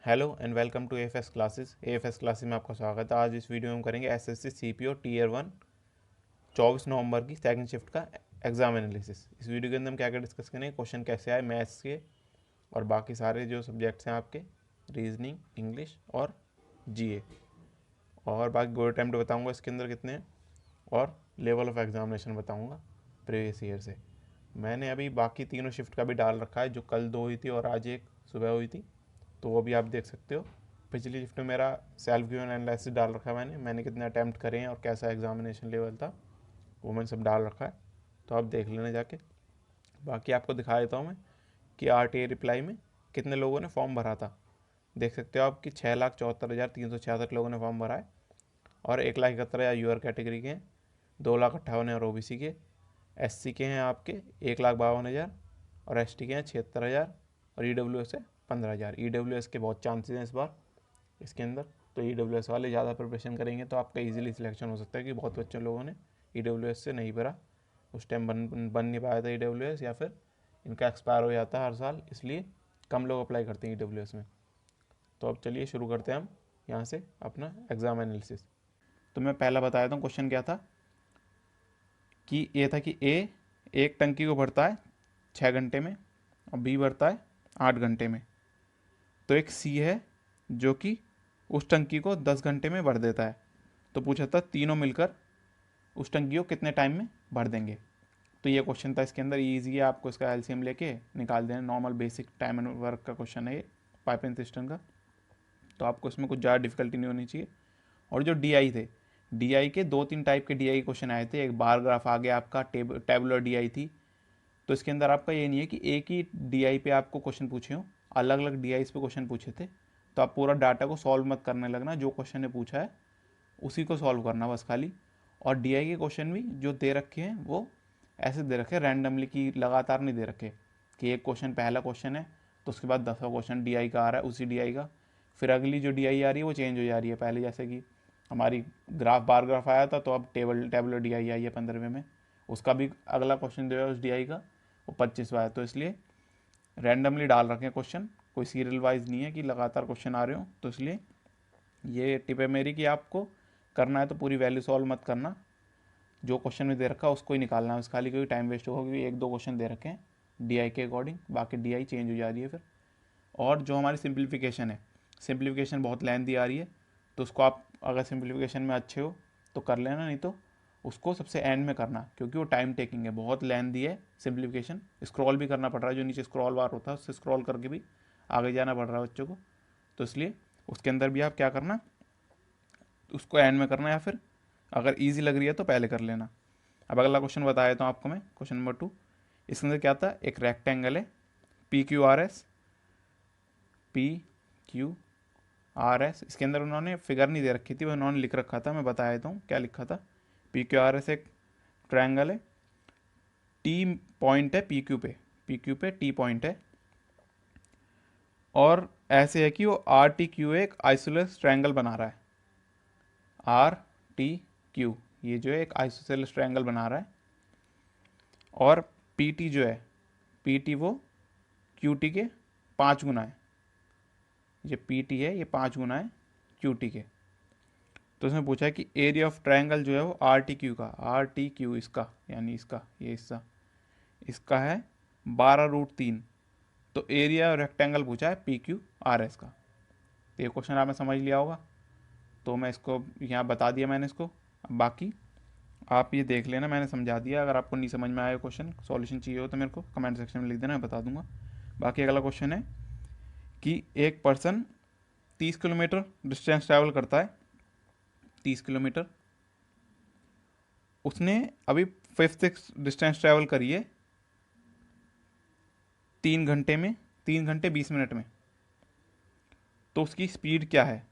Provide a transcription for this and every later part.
Hello and welcome to AFS classes. AFS classes में आपका स्वागत है। आज इस वीडियो में हम करेंगे एसएससी सीपीओ टीयर 1 24 नवंबर की सेकंड शिफ्ट का एग्जाम एनालिसिस। इस वीडियो के अंदर हम क्या क्या डिस्कस करेंगे, क्वेश्चन कैसे आए मैथ्स के और बाकी सारे जो सब्जेक्ट्स हैं आपके, रीजनिंग, इंग्लिश और जीए, और बाकी गोल्ड टाइम बताऊँगा इसके अंदर कितने हैं, और लेवल ऑफ एग्जामिनेशन बताऊँगा प्रीवियस ईयर से। मैंने अभी बाकी तीनों शिफ्ट का भी डाल रखा है, जो कल 2 हुई थी और आज एक सुबह हुई थी, तो वो भी आप देख सकते हो। पिछली शिफ्ट में मेरा सेल्फ गिवन एनालिसिस डाल रखा है, मैंने कितने अटैम्प्ट करे हैं और कैसा एग्जामिनेशन लेवल था, वो मैंने सब डाल रखा है, तो आप देख लेना जाके। बाकी आपको दिखा देता हूँ मैं कि आरटीए रिप्लाई में कितने लोगों ने फॉर्म भरा था। देख सकते हो आप कि 6,74,366 लोगों ने फॉर्म भरा है, और 1,71,000 यूआर कैटेगरी के हैं, 2,58,000 ओबीसी के, एससी के हैं आपके 1,52,000, और एसटी के हैं 76,000, और ईडब्ल्यूएस है 15,000। ईडब्ल्यूएस के बहुत चांसेस हैं इस बार इसके अंदर, तो ईडब्ल्यूएस वाले ज़्यादा प्रिपरेशन करेंगे तो आपका इजीली सिलेक्शन हो सकता है, कि बहुत बच्चे लोगों ने ईडब्ल्यूएस से नहीं भरा, उस टाइम बन नहीं पाया था ईडब्ल्यूएस, या फिर इनका एक्सपायर हो जाता है हर साल, इसलिए कम लोग अप्लाई करते हैं ईडब्ल्यूएस में। तो अब चलिए शुरू करते हैं हम यहाँ से अपना एग्ज़ाम एनालिसिस। तो मैं पहला बताया था क्वेश्चन क्या था, कि ये था कि ए एक टंकी को भरता है 6 घंटे में और बी भरता है 8 घंटे में। तो एक सी है जो कि उस टंकी को 10 घंटे में भर देता है। तो पूछा था तीनों मिलकर उस टंकी को कितने टाइम में भर देंगे। तो ये क्वेश्चन था, इसके अंदर ईजी है, आपको इसका एलसीएम लेके निकाल देना। Normal basic time and work का क्वेश्चन है ये, पाइपिंग सिस्टम का, तो आपको इसमें कुछ ज़्यादा डिफिकल्टी नहीं होनी चाहिए। और जो डीआई थे, डीआई के 2-3 टाइप के डीआई क्वेश्चन आए थे। एक बार ग्राफ आ गया आपका, टेबुलर डीआई थी। तो इसके अंदर आपका ये नहीं है कि एक ही डीआई पे आपको क्वेश्चन पूछे हों, अलग अलग डीआई पे क्वेश्चन पूछे थे। तो आप पूरा डाटा को सॉल्व मत करने लगना, जो क्वेश्चन ने पूछा है उसी को सॉल्व करना बस खाली। और डीआई के क्वेश्चन भी जो दे रखे हैं वो ऐसे दे रखे, रैंडमली, की लगातार नहीं दे रखे कि एक क्वेश्चन पहला क्वेश्चन है तो उसके बाद 10वां क्वेश्चन डीआई का आ रहा है, उसी डीआई का, फिर अगली जो डीआई आ रही है वो चेंज हो जा रही है। पहले जैसे कि हमारी ग्राफ बार ग्राफ आया था, तो अब टेबलर डीआई आई है 15वें में, उसका भी अगला क्वेश्चन जो है उस डीआई का वो 25वां है। तो इसलिए रैंडमली डाल रखे हैं क्वेश्चन, कोई सीरियल वाइज नहीं है कि लगातार क्वेश्चन आ रहे हो। तो इसलिए ये टिप है मेरी कि आपको करना है तो पूरी वैल्यू सॉल्व मत करना, जो क्वेश्चन में दे रखा है उसको ही निकालना है, उस खाली कोई टाइम वेस्ट होगा, क्योंकि 1-2 क्वेश्चन दे रखे हैं डीआई के अकॉर्डिंग, बाकी डीआई चेंज हो जा रही है फिर। और जो हमारी सिंप्लीफिकेशन है, सिंप्लीफिकेशन बहुत लेंथी आ रही है, तो उसको आप अगर सिंप्लीफिकेशन में अच्छे हो तो कर लेना, नहीं तो उसको सबसे एंड में करना, क्योंकि वो टाइम टेकिंग है, बहुत लेंथी है सिंप्लीफिकेशन। स्क्रॉल भी करना पड़ रहा है, जो नीचे स्क्रॉल बार होता है उससे स्क्रॉल करके भी आगे जाना पड़ रहा है बच्चों को। तो इसलिए उसके अंदर भी आप क्या करना, उसको एंड में करना, या फिर अगर ईजी लग रही है तो पहले कर लेना। अब अगला क्वेश्चन बता देता हूँ आपको मैं, क्वेश्चन नंबर 2। इसके अंदर क्या था, एक रेक्टेंगल है P Q R S, P Q R S. इसके अंदर उन्होंने फिगर नहीं दे रखी थी, वो उन्होंने लिख रखा था, मैं बता देता हूँ क्या लिखा था। पी क्यू आर एस एक ट्रायंगल है, टी पॉइंट है पी क्यू पे टी पॉइंट है, और ऐसे है कि वो आर टी क्यू एक आइसोसेलेस ट्रायंगल बना रहा है। आर टी क्यू ये जो है एक आइसोसेलेस ट्रायंगल बना रहा है, और पी टी जो है, पी टी वो क्यू टी के 5 गुना है। ये पी टी है, ये 5 गुना है क्यू टी के। तो उसमें पूछा है कि एरिया ऑफ ट्रायंगल जो है वो आर टी क्यू का, आर टी क्यू इसका, यानी इसका ये हिस्सा, इसका है 12√3। तो एरिया रेक्टेंगल पूछा है पी क्यू आर एस का। तो ये क्वेश्चन आपने समझ लिया होगा, तो मैं इसको यहाँ बता दिया मैंने इसको। अब बाकी आप ये देख लेना, मैंने समझा दिया। अगर आपको नहीं समझ में आया क्वेश्चन, सॉल्यूशन चाहिए हो तो मेरे को कमेंट सेक्शन में लिख देना, मैं बता दूंगा। बाकी अगला क्वेश्चन है कि एक पर्सन 30 किलोमीटर डिस्टेंस ट्रैवल करता है, 30 किलोमीटर। उसने अभी 5-6 डिस्टेंस ट्रैवल करी है 3 घंटे में, 3 घंटे 20 मिनट में। तो उसकी स्पीड क्या है,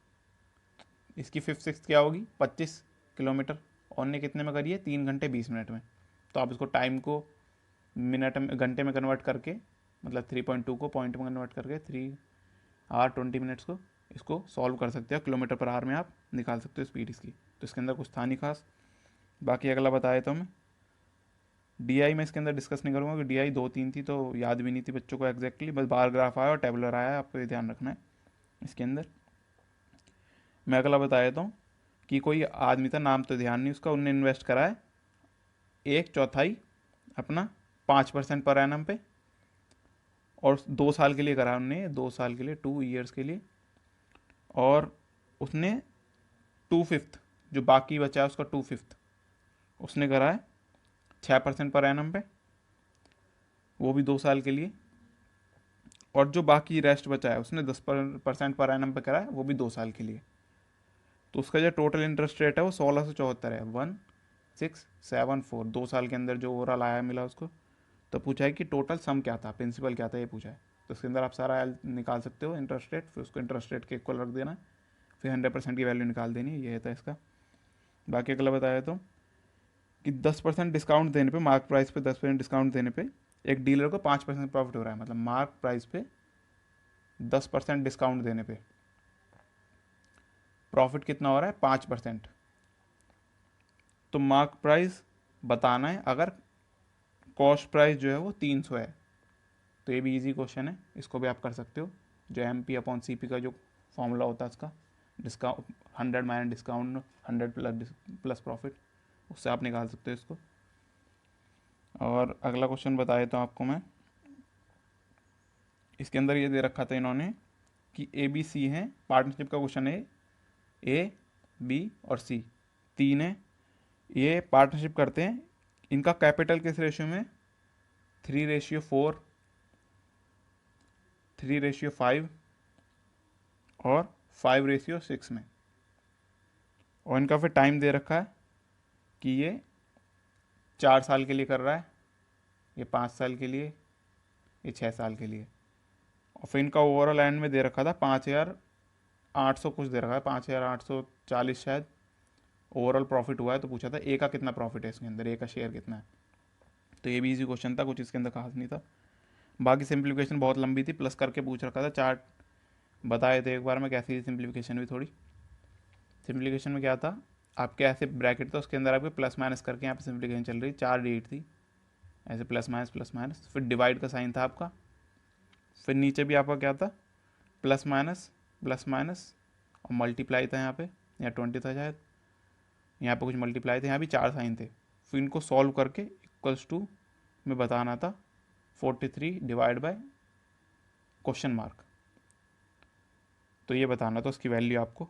इसकी 5-6 क्या होगी, 25 किलोमीटर, और ने कितने में करी है, 3 घंटे 20 मिनट में। तो आप इसको टाइम को मिनट में, घंटे में कन्वर्ट करके, मतलब 3.2 को पॉइंट में कन्वर्ट करके 3 आवर 20 मिनट्स को इसको सॉल्व कर सकते हो, किलोमीटर पर आवर में आप निकाल सकते हो स्पीड इसकी। तो इसके अंदर कुछ था नहीं खास। बाकी अगला बताया तो मैं डीआई में इसके अंदर डिस्कस नहीं करूँगा, कि डीआई 2-3 थी तो याद भी नहीं थी बच्चों को एग्जैक्टली, बस बार ग्राफ आया और टेबलर आया है, आपको ये ध्यान रखना है। इसके अंदर मैं अगला बता देता हूँ कि कोई आदमी था, नाम तो ध्यान नहीं उसका, उनने इन्वेस्ट करा है 1/4 अपना 5% पर एनम पे, और 2 साल के लिए करा है उनने, 2 साल के लिए, 2 ईयर्स के लिए। और उसने 2/5 जो बाकी बचा है उसका 2/5 उसने करा है 6% पर एनम पे, वो भी 2 साल के लिए। और जो बाकी रेस्ट बचा है उसने 10% पर एनम पे करा है, वो भी 2 साल के लिए। तो उसका जो टोटल इंटरेस्ट रेट है वो 1674 है, 1674, 2 साल के अंदर जो ओवरऑल आया मिला उसको। तो पूछा है कि टोटल सम क्या था, प्रिंसिपल क्या था, ये पूछा है। तो उसके अंदर आप सारा निकाल सकते हो इंटरेस्ट रेट, फिर उसको इंटरेस्ट रेट के इक्वल रख देना, फिर 100% की वैल्यू निकाल देनी है, ये था इसका। बाकी अगला बताया तो कि 10% डिस्काउंट देने पे, मार्क प्राइस पे 10% डिस्काउंट देने पे एक डीलर को 5% प्रॉफिट हो रहा है। मतलब मार्क प्राइस पे 10% डिस्काउंट देने पे प्रॉफिट कितना हो रहा है, 5%। तो मार्क प्राइस बताना है अगर कॉस्ट प्राइस जो है वो 300 है। तो ये भी इजी क्वेश्चन है, इसको भी आप कर सकते हो। जो MP/CP का जो फॉर्मूला होता है इसका, discount 100 minus discount 100 plus profit, उससे आप निकाल सकते हो इसको। और अगला क्वेश्चन बता देता हूँ आपको मैं। इसके अंदर ये दे रखा था इन्होंने कि ABC है, पार्टनरशिप का क्वेश्चन है, A, B और C 3 है। ये पार्टनरशिप करते हैं, इनका कैपिटल किस रेशियो में, 3:4, 3:5 और 5:6 में। और इनका फिर टाइम दे रखा है कि ये 4 साल के लिए कर रहा है, ये 5 साल के लिए, ये 6 साल के लिए। और फिर इनका ओवरऑल एंड में दे रखा था 5,800 कुछ दे रखा है, 5,840 शायद ओवरऑल प्रॉफिट हुआ है। तो पूछा था ए का कितना प्रॉफिट है इसके अंदर, ए का शेयर कितना है। तो ये भी इजी क्वेश्चन था, कुछ इसके अंदर खास नहीं था। बाकी सिंप्लीफिकेशन बहुत लंबी थी, प्लस करके पूछ रखा था, चार्ट बताए थे एक बार में कैसी थी सिंप्लीफिकेशन भी थोड़ी। सिंप्लीफिकेशन में क्या था, आपके ऐसे ब्रैकेट था, उसके अंदर आपके प्लस माइनस करके यहाँ पे सिंप्लीफिकेशन चल रही, 4 डिजिट थी, ऐसे प्लस माइनस, फिर डिवाइड का साइन था आपका, फिर नीचे भी आपका क्या था, प्लस माइनस और मल्टीप्लाई था यहाँ पे, या 20 था शायद, यहाँ पे कुछ मल्टीप्लाई थे, यहाँ भी 4 साइन थे। फिर इनको सॉल्व करके इक्वल्स टू में बताना था 43 डिवाइड बाय क्वेश्चन मार्क। तो ये बताना था उसकी वैल्यू आपको,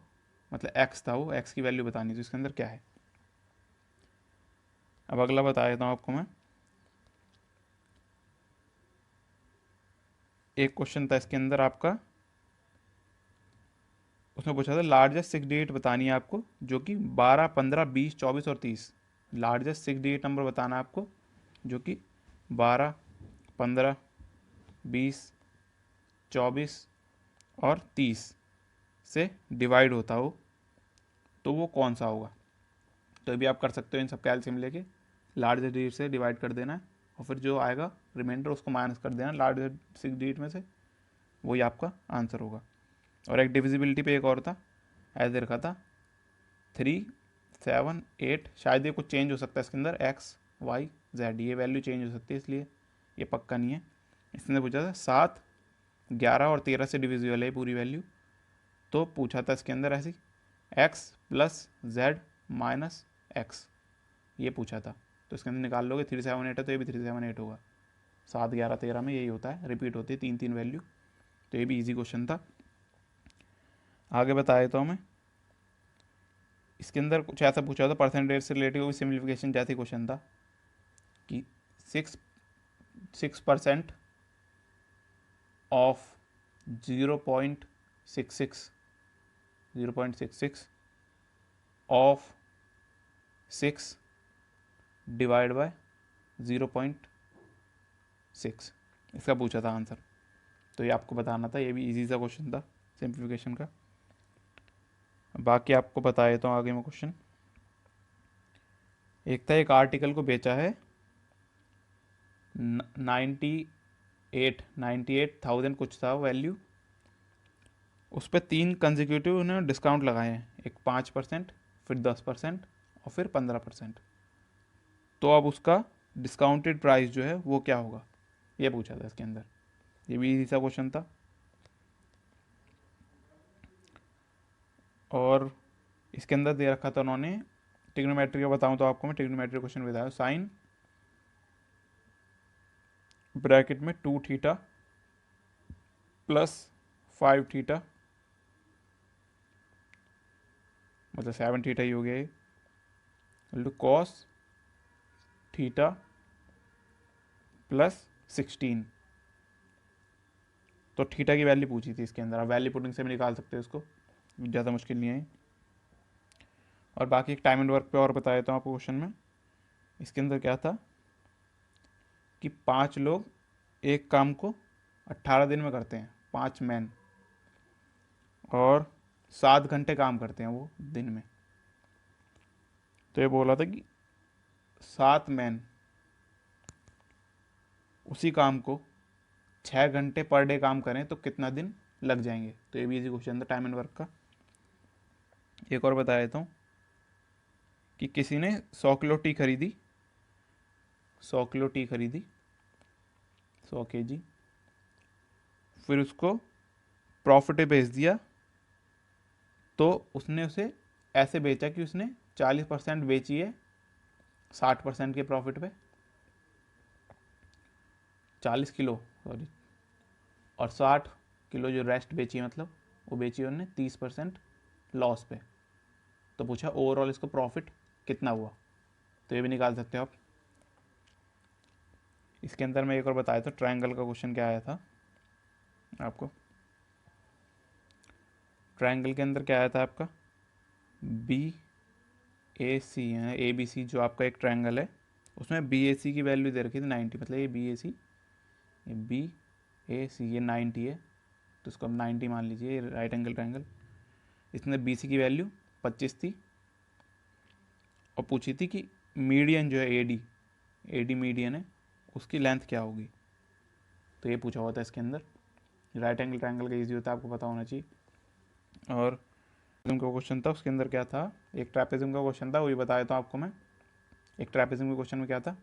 मतलब एक्स था वो, एक्स की वैल्यू बतानी थी इसके अंदर क्या है। अब अगला बता देता हूँ आपको मैं। एक क्वेश्चन था इसके अंदर आपका, उसमें पूछा था लार्जेस्ट 6 डिजिट बतानी है आपको, जो कि 12, 15, 20, 24 और 30। लार्जेस्ट 6 डिजिट नंबर बताना है आपको जो कि 12, 15, 20, 24 और 30 से डिवाइड होता हो, तो वो कौन सा होगा। तो ये भी आप कर सकते हो, इन सब कैल्शियम लेके लार्जेस्ट डिजिट से डिवाइड कर देना है, और फिर जो आएगा रिमाइंडर उसको माइनस कर देना लार्जेस्ट 6 डिजिट में से, वही आपका आंसर होगा। और एक डिविजिबिलिटी पे एक और था, ऐसे रखा था 3, 7, 8, शायद ये कुछ चेंज हो सकता है इसके अंदर, XY Z ये वैल्यू चेंज हो सकती है, इसलिए ये पक्का नहीं है। इसने पूछा था 7, 11 और 13 से डिविजिबल है पूरी वैल्यू। तो पूछा था इसके अंदर ऐसी X+Z-X, ये पूछा था। तो इसके अंदर निकाल लोगे, 378 है तो ये भी 378 होगा। 7, 11, 13 में यही होता है, रिपीट होती है 3 वैल्यू। तो ये भी इजी क्वेश्चन था। आगे बता देता हूँ मैं। इसके अंदर कुछ ऐसा पूछा था, परसेंटेज से रिलेटिव भी सिम्प्लीफिकेशन जैसे क्वेश्चन था कि 6% ऑफ 0.66 ऑफ 6 डिवाइड बाय 0.6, इसका पूछा था आंसर। तो ये आपको बताना था, ये भी इजी सा क्वेश्चन था सिंप्लीफिकेशन का। बाकी आपको बता देता हूँ आगे में क्वेश्चन। एक था, एक आर्टिकल को बेचा है 98,000 कुछ था वैल्यू, उस पर 3 कंजिक्यूटिव उन्होंने डिस्काउंट लगाए हैं, एक 5%, फिर 10% और फिर 15%। तो अब उसका डिस्काउंटेड प्राइस जो है वो क्या होगा, ये पूछा था इसके अंदर। ये भी इजी सा क्वेश्चन था। और इसके अंदर दे रखा था उन्होंने ट्रिग्नोमेट्री का, बताऊं तो आपको मैं ट्रिग्नोमेट्री क्वेश्चन बताया, साइन ब्रैकेट में 2 थीटा प्लस 5 थीटा, मतलब 7 थीटा ही हो गया ये, कॉस थीटा प्लस 16। तो थीटा की वैल्यू पूछी थी इसके अंदर, आप वैल्यू पुटिंग से भी निकाल सकते हो इसको, ज़्यादा मुश्किल नहीं है। और बाकी एक टाइम एंड वर्क पे और बता देता हूँ आपको क्वेश्चन में। इसके अंदर क्या था कि 5 लोग एक काम को 18 दिन में करते हैं, 5 मैन, और 7 घंटे काम करते हैं वो दिन में। तो ये बोला था कि 7 मैन उसी काम को 6 घंटे पर डे काम करें तो कितना दिन लग जाएंगे। तो ये भी इजी क्वेश्चन था टाइम एंड वर्क का। एक और बता देता हूँ कि किसी ने 100 किलो टी खरीदी, 100 किलो टी खरीदी, 100 kg, फिर उसको प्रॉफिट पे बेच दिया। तो उसने उसे ऐसे बेचा कि उसने 40% बेची है 60% के प्रॉफिट पे, 40 किलो सॉरी, और 60 किलो जो रेस्ट बेची है, मतलब वो बेची उन्होंने 30% लॉस पे। तो पूछा ओवरऑल इसको प्रॉफिट कितना हुआ, तो ये भी निकाल सकते हो आप। इसके अंदर मैं एक और बताया था, ट्रायंगल का क्वेश्चन क्या आया था आपको। ट्रायंगल के अंदर क्या आया था आपका, बी ए सी है, ए बी सी जो आपका एक ट्रायंगल है, उसमें बी ए सी की वैल्यू दे रखी थी 90, मतलब ये बी ए सी, ये बी ए सी, ये 90 है, तो इसको हम 90 मान लीजिए, राइट एंगल ट्रायंगल। इसने बी सी की वैल्यू 25 थी, और पूछी थी कि मीडियन जो है ए डी मीडियन है, उसकी लेंथ क्या होगी। तो ये पूछा हुआ था इसके अंदर। राइट एंगल ट्रायंगल का ईजी होता है, आपको पता होना चाहिए। और का क्वेश्चन था, उसके अंदर क्या था, एक ट्रैपेजिज्म का क्वेश्चन था, वही बताया था आपको मैं। एक ट्रैपेजिज्म के क्वेश्चन में क्या था,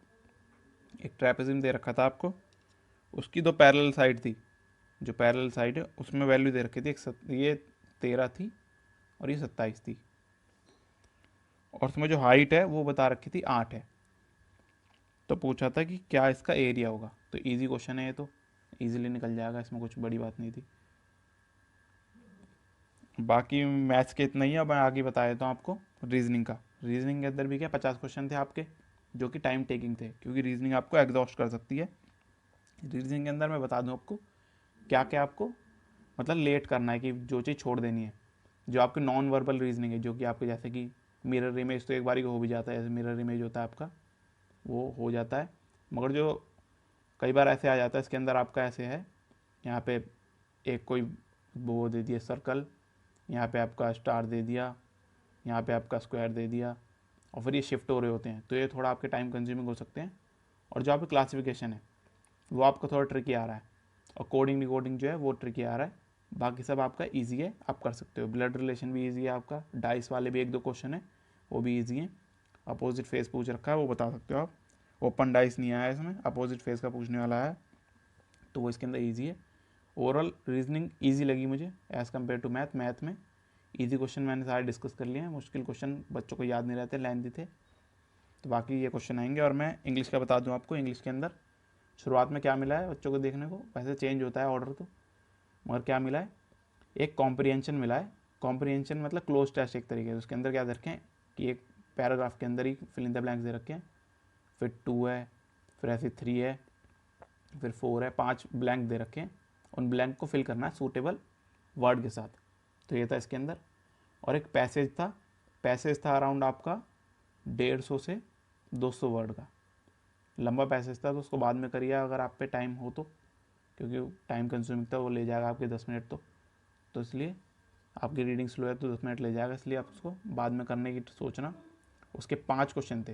एक ट्रैपेजिज्म दे रखा था आपको, उसकी 2 पैरेलल साइड थी, जो पैरेलल साइड है उसमें वैल्यू दे रखी थी, ये 13 थी और ये 27 थी, और उसमें जो हाइट है वो बता रखी थी 8 है। तो पूछा था कि क्या इसका एरिया होगा। तो इजी क्वेश्चन है ये, तो इजीली निकल जाएगा, इसमें कुछ बड़ी बात नहीं थी। बाकी मैथ्स के इतना ही है। अब मैं आगे बता देता हूँ आपको रीजनिंग का। रीजनिंग के अंदर भी क्या 50 क्वेश्चन थे आपके, जो कि टाइम टेकिंग थे, क्योंकि रीजनिंग आपको एग्जॉस्ट कर सकती है। रीजनिंग के अंदर मैं बता दूँ आपको क्या क्या आपको मतलब लेट करना है, कि जो चीज़ छोड़ देनी है। जो आपकी नॉन वर्बल रीजनिंग है, जो कि आपके जैसे कि मिरर इमेज, तो एक बारी को हो भी जाता है, जैसे मिरर इमेज होता है आपका, वो हो जाता है। मगर जो कई बार ऐसे आ जाता है इसके अंदर आपका, ऐसे है यहाँ पे एक कोई वो दे दिया सर्कल, यहाँ पे आपका स्टार दे दिया, यहाँ पे आपका स्क्वायर दे दिया, और फिर ये शिफ्ट हो रहे होते हैं, तो ये थोड़ा आपके टाइम कंज्यूमिंग हो सकते हैं। और जो आपकी क्लासिफिकेशन है वो आपको थोड़ा ट्रिकी आ रहा है, और कोडिंग डिकोडिंग जो है वो ट्रिकी आ रहा है। बाकी सब आपका ईजी है, आप कर सकते हो। ब्लड रिलेशन भी ईजी है आपका, डाइस वाले भी 1-2 क्वेश्चन है वो भी ईजी है। अपोजिट फेस पूछ रखा है, वो बता सकते हो आप। ओपन डाइस नहीं आया इसमें, अपोजिट फेस का पूछने वाला है, तो वो इसके अंदर ईजी है। ओवरऑल रीजनिंग ईजी लगी मुझे as compare to math. Math में ईजी क्वेश्चन मैंने सारे डिस्कस कर लिए हैं, मुश्किल क्वेश्चन बच्चों को याद नहीं रहते, लेंथी थे, तो बाकी ये क्वेश्चन आएंगे। और मैं इंग्लिश का बता दूं आपको, इंग्लिश के अंदर शुरुआत में क्या मिला है बच्चों को देखने को, वैसे चेंज होता है ऑर्डर तो, मगर क्या मिला है, एक कॉम्प्रिहेंशन मिला है। कॉम्प्रिहेंशन मतलब क्लोज टेस्ट एक तरीके से, उसके अंदर क्या दे रखे हैं कि एक पैराग्राफ के अंदर ही फिल इन द ब्लैंक्स दे रखे हैं, फिर 2 है, फिर ऐसे 3 है, फिर 4 है, 5 ब्लैंक दे रखे हैं, उन ब्लैंक को फिल करना है सूटेबल वर्ड के साथ। तो ये था इसके अंदर। और एक पैसेज था अराउंड आपका 150 से 200 वर्ड का लंबा पैसेज था, तो उसको बाद में करिए अगर आप पे टाइम हो तो, क्योंकि टाइम कंज्यूमिंग था, वो ले जाएगा आपके 10 मिनट तो इसलिए आपकी रीडिंग स्लो है तो 10 मिनट ले जाएगा, इसलिए आप उसको बाद में करने की सोचना। उसके 5 क्वेश्चन थे,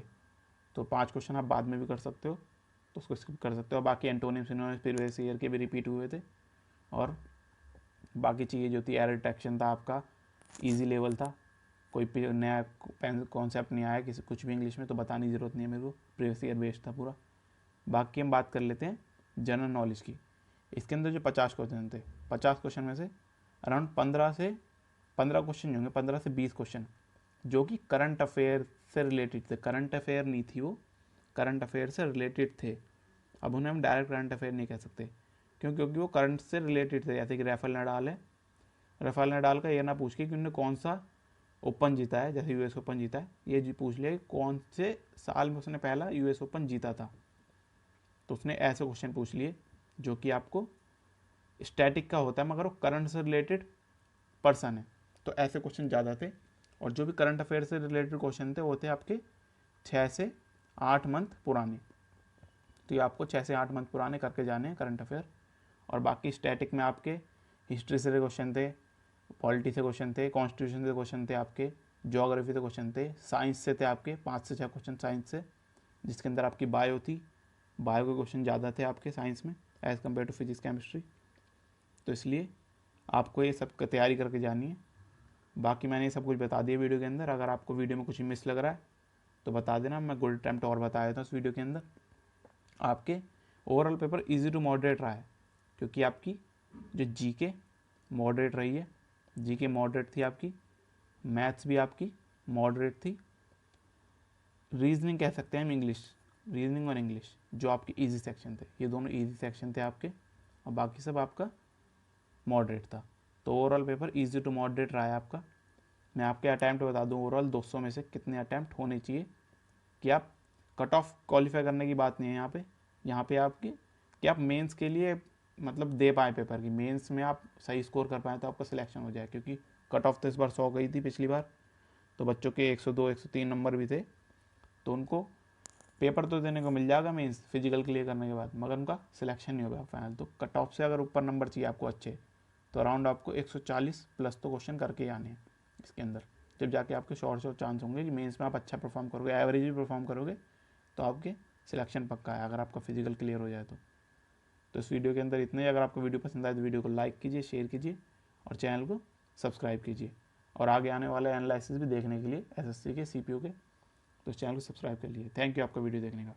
तो 5 क्वेश्चन आप बाद में भी कर सकते हो, तो उसको स्किप कर सकते हो। बाकी एंटोनिम सिनोनिम प्रीवियस ईयर के भी रिपीट हुए थे, और बाकी चीज़ें जो थी, एरर डिटेक्शन था आपका, इजी लेवल था, कोई नया कॉन्सेप्ट नहीं आया किसी कुछ भी इंग्लिश में, तो बताने की ज़रूरत नहीं है मेरे को, प्रीवियस ईयर बेस्ड था पूरा। बाकी हम बात कर लेते हैं जनरल नॉलेज की। इसके अंदर जो 50 क्वेश्चन थे, 50 क्वेश्चन में से अराउंड 15 से 15 क्वेश्चन होंगे, 15 से 20 क्वेश्चन जो कि करंट अफेयर से रिलेटेड थे। करंट अफेयर नहीं थी वो, करंट अफेयर से रिलेटेड थे। अब उन्हें हम डायरेक्ट करंट अफेयर नहीं कह सकते, क्यों? क्योंकि वो करंट से रिलेटेड थे। जैसे कि राफेल नडाल है, राफेल नडाल का ये ना पूछ के कि उन्होंने कौन सा ओपन जीता है, जैसे यूएस ओपन जीता है, ये जी पूछ लिया कि कौन से साल में उसने पहला यूएस ओपन जीता था। तो उसने ऐसे क्वेश्चन पूछ लिए जो कि आपको स्टैटिक का होता है, मगर वो करंट से रिलेटेड पर्सन है, तो ऐसे क्वेश्चन ज़्यादा थे। और जो भी करंट अफेयर से रिलेटेड क्वेश्चन थे वो थे आपके 6 से 8 मंथ पुराने। तो ये आपको 6 से 8 मंथ पुराने करके जाने हैं करंट अफेयर। और बाकी स्टैटिक में आपके हिस्ट्री से क्वेश्चन थे, पॉलिटी से क्वेश्चन थे, कॉन्स्टिट्यूशन से क्वेश्चन थे आपके, ज्योग्राफी से क्वेश्चन थे, साइंस से थे आपके 5 से 6 क्वेश्चन साइंस से, जिसके अंदर आपकी बायो थी। बायो के क्वेश्चन ज़्यादा थे आपके साइंस में as compare to physics chemistry. तो इसलिए आपको ये सब तैयारी करके जानी है। बाकी मैंने ये सब कुछ बता दिया वीडियो के अंदर। अगर आपको वीडियो में कुछ मिस लग रहा है तो बता देना, मैं गोल्ड अटेम्प्ट और बता देता हूँ इस वीडियो के अंदर। आपके overall paper easy to moderate रहा है, क्योंकि आपकी जो जीके मॉडरेट रही है, जीके मॉडरेट थी आपकी, मैथ्स भी आपकी मॉडरेट थी, रीजनिंग कह सकते हैं हम, इंग्लिश, रीजनिंग और इंग्लिश जो आपके इजी सेक्शन थे, ये दोनों इजी सेक्शन थे आपके, और बाकी सब आपका मॉडरेट था। तो overall paper easy to moderate रहा है आपका। मैं आपके अटैम्प्ट बता दूं, ओवरऑल 200 में से कितने अटैम्प्ट होने चाहिए, कि आप कट ऑफ क्वालिफाई करने की बात नहीं है यहाँ पे आपकी, कि आप मेंस के लिए मतलब दे पाए पेपर की, मेंस में आप सही स्कोर कर पाए तो आपका सिलेक्शन हो जाए। क्योंकि कट ऑफ तो इस बार 100 गई थी पिछली बार, तो बच्चों के 102 103 नंबर भी थे, तो उनको पेपर तो देने को मिल जाएगा मेंस फिजिकल क्लियर करने के बाद, मगर उनका सिलेक्शन नहीं होगा फाइनल। तो कट ऑफ से अगर ऊपर नंबर चाहिए आपको अच्छे, तो अराउंड आपको 140 प्लस तो क्वेश्चन करके ही आने हैं इसके अंदर, जब जाके आपके शॉर्ट चांस होंगे कि मेंस में आप अच्छा परफॉर्म करोगे, एवरेज भी परफॉर्म करोगे तो आपके सिलेक्शन पक्का है, अगर आपका फिजिकल क्लियर हो जाए तो इस वीडियो के अंदर इतना ही। अगर आपको वीडियो पसंद आए तो वीडियो को लाइक कीजिए, शेयर कीजिए और चैनल को सब्सक्राइब कीजिए। और आगे आने वाले एनालिसिस भी देखने के लिए एसएससी के, सीपीओ के, तो इस चैनल को सब्सक्राइब कर लीजिए। थैंक यू आपका वीडियो देखने का।